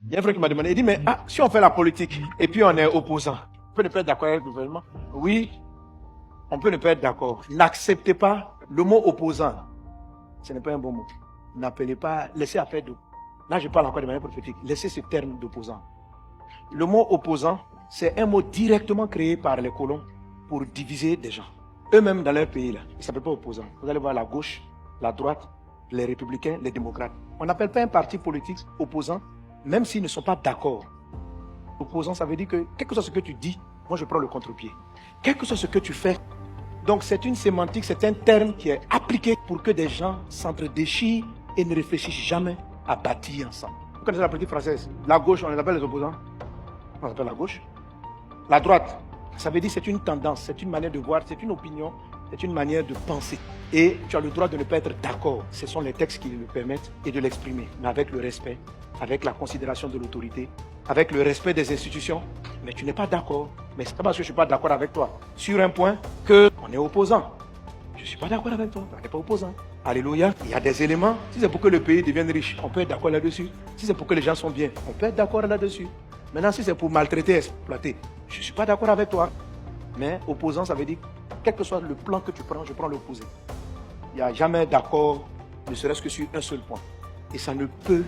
Il y a un frère qui m'a demandé, il dit, mais si on fait la politique et puis on est opposant, on peut ne pas être d'accord avec le gouvernement? Oui, on peut ne pas être d'accord. N'acceptez pas le mot opposant. Ce n'est pas un bon mot. N'appelez pas, laissez affaire d'eau. Là, je parle encore de manière prophétique. Laissez ce terme d'opposant. Le mot opposant, c'est un mot directement créé par les colons pour diviser des gens. Eux-mêmes, dans leur pays, là, ils ne s'appellent pas opposants. Vous allez voir la gauche, la droite, les républicains, les démocrates. On n'appelle pas un parti politique opposant, même s'ils ne sont pas d'accord. Opposant, ça veut dire que, quel que soit ce que tu dis, moi je prends le contre-pied. Quel que soit ce que tu fais. Donc c'est une sémantique, c'est un terme qui est appliqué pour que des gens s'entre-déchirent et ne réfléchissent jamais à bâtir ensemble. Vous connaissez la politique française? La gauche, on les appelle les opposants. On appelle la gauche. La droite, ça veut dire c'est une tendance, c'est une manière de voir, c'est une opinion, c'est une manière de penser. Et tu as le droit de ne pas être d'accord. Ce sont les textes qui le permettent et de l'exprimer, mais avec le respect, avec la considération de l'autorité, avec le respect des institutions. Mais tu n'es pas d'accord. Mais c'est pas parce que je ne suis pas d'accord avec toi sur un point qu'on est opposant. Je ne suis pas d'accord avec toi, on n'est pas opposant. Alléluia. Il y a des éléments. Si c'est pour que le pays devienne riche, on peut être d'accord là-dessus. Si c'est pour que les gens sont bien, on peut être d'accord là-dessus. Maintenant, si c'est pour maltraiter, exploiter, je ne suis pas d'accord avec toi. Mais opposant, ça veut dire, quel que soit le plan que tu prends, je prends l'opposé. Il n'y a jamais d'accord, ne serait-ce que sur un seul point. Et ça ne peut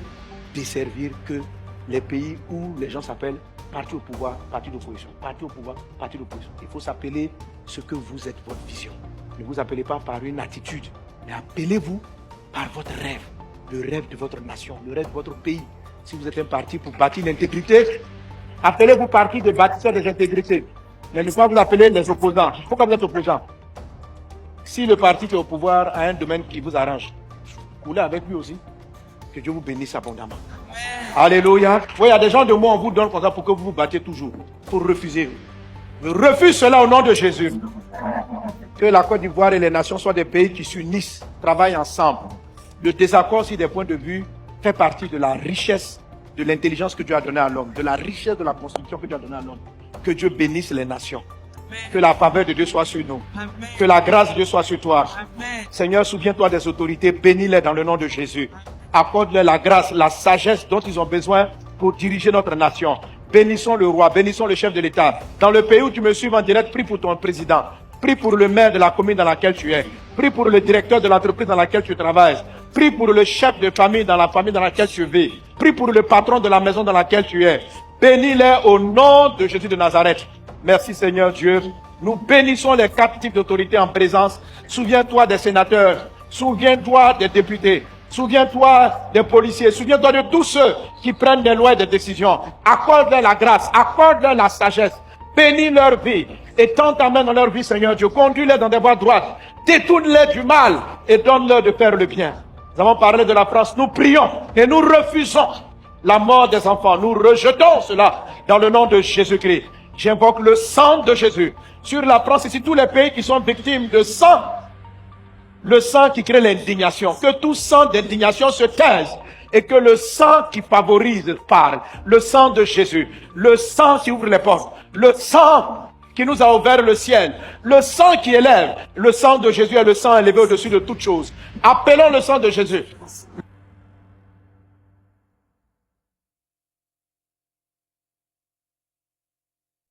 desservir que les pays où les gens s'appellent parti au pouvoir, parti d'opposition. Parti au pouvoir, parti d'opposition. Il faut s'appeler ce que vous êtes, votre vision. Ne vous appelez pas par une attitude, mais appelez-vous par votre rêve. Le rêve de votre nation, le rêve de votre pays. Si vous êtes un parti pour bâtir l'intégrité, appelez-vous parti de bâtisseurs des intégrités. Mais ne pas vous appeler les opposants. Pourquoi vous êtes opposants? Si le parti qui est au pouvoir a un domaine qui vous arrange, coulez avec lui aussi. Que Dieu vous bénisse abondamment. Alléluia. Oui, il y a des gens de moi, on vous donne comme ça pour que vous vous battiez toujours. Pour refuser. Refuse cela au nom de Jésus. Que la Côte d'Ivoire et les nations soient des pays qui s'unissent, travaillent ensemble. Le désaccord sur des points de vue fait partie de la richesse, de l'intelligence que Dieu a donnée à l'homme, de la richesse de la construction que Dieu a donnée à l'homme. Que Dieu bénisse les nations. Que la faveur de Dieu soit sur nous. Que la grâce de Dieu soit sur toi. Seigneur, souviens-toi des autorités, bénis-les dans le nom de Jésus. Accorde-leur la grâce, la sagesse dont ils ont besoin pour diriger notre nation. Bénissons le roi, bénissons le chef de l'État. Dans le pays où tu me suis en direct, prie pour ton président. Prie pour le maire de la commune dans laquelle tu es. Prie pour le directeur de l'entreprise dans laquelle tu travailles. Prie pour le chef de famille dans laquelle tu vis. Prie pour le patron de la maison dans laquelle tu es. Bénis-les au nom de Jésus de Nazareth. Merci Seigneur Dieu. Nous bénissons les 4 types d'autorités en présence. Souviens-toi des sénateurs. Souviens-toi des députés. Souviens-toi des policiers. Souviens-toi de tous ceux qui prennent des lois et des décisions. Accorde-leur la grâce. Accorde-leur la sagesse. Bénis leur vie. Et tends ta main dans leur vie, Seigneur Dieu. Conduis-les dans des voies droites. Détourne-les du mal et donne-leur de faire le bien. Nous avons parlé de la France. Nous prions et nous refusons la mort des enfants. Nous rejetons cela dans le nom de Jésus-Christ. J'invoque le sang de Jésus sur la France et sur tous les pays qui sont victimes de sang. Le sang qui crée l'indignation. Que tout sang d'indignation se taise et que le sang qui favorise parle. Le sang de Jésus. Le sang qui ouvre les portes. Le sang qui nous a ouvert le ciel. Le sang qui élève. Le sang de Jésus est le sang élevé au-dessus de toutes choses. Appelons le sang de Jésus.